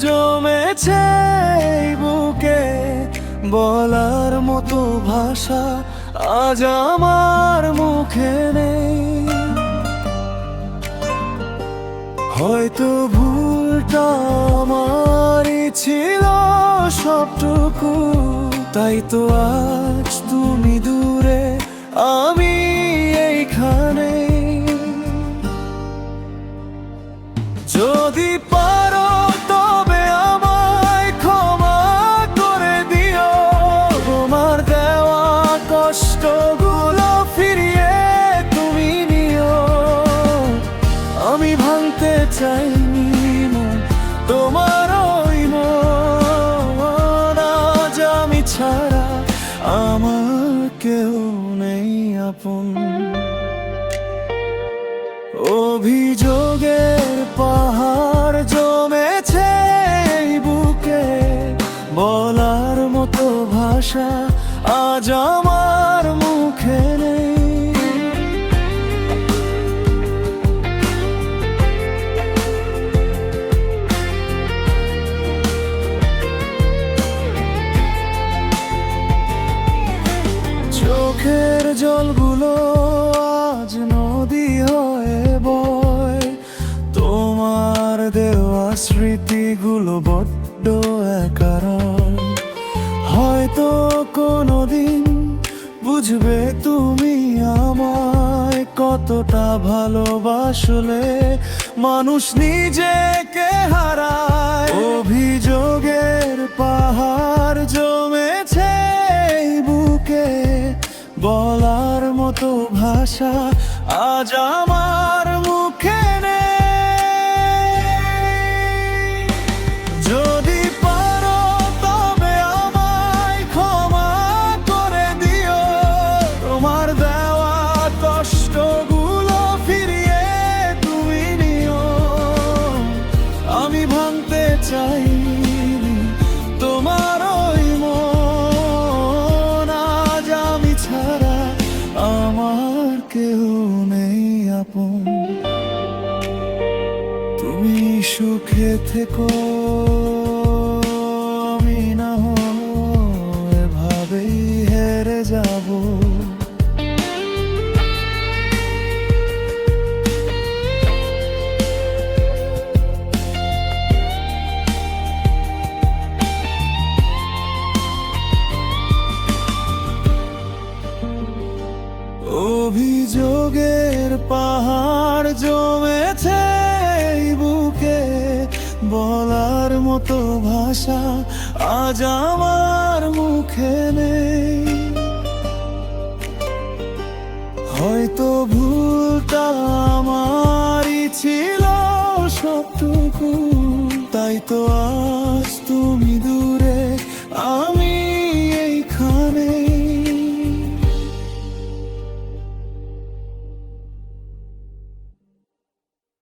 জমেছে এই বুকে, বলার মতো ভাষা আজ আমার মুখে নেই। হয়তো ভুলটা আমারই ছিল সবটুকু, তাই তো আজ তুমি দূরে আমি এইখানে। যদি পারো তবে আমায় ক্ষমা করে দিও, তোমার দেওয়া কষ্টগুলো ফিরিয়ে তুমি নিও। আমি ভাঙতে চাইনি মন তোমার ওই মন, আজ আমি ছাড়া আমার কেউ নেই আপন। অভিযোগের পাহাড় জমেছে এই বুকে, বলার মতো ভাষা আজ আমার মুখে নেই। চোখের জলগুলো আজ নদী হয়ে বয়, তোমার দেওয়া স্মৃতিগুলো বড্ড একারণ। হয়তো কোনোদিন বুঝবে তুমি আমায়, কতটা ভালোবাসলে মানুষ নিজেকে হারায়। অভিযোগের পাহাড় জমেছে এই বুকে, বলার মতো ভাষা আজ আমার মুখে নেই। যদি পারো তবে আমায় ক্ষমা করে দিও, তোমার দেওয়া কষ্টগুলো ফিরিয়ে তুমি নিও। আমি ভাঙতে চাইনি তোমার ওই মন, আজ আমি ছাড়া আমার কেউ নেই আপন। তুমি সুখে থেকো, আমি না হয় এভাবেই হেরে যাব। অভিযোগের পাহাড় জমেছে এই বুকে, বলার মতো ভাষা আজ আমার মুখে নেই। হয়তো ভুলটা আমারই ছিল সবটুকু, তাই তো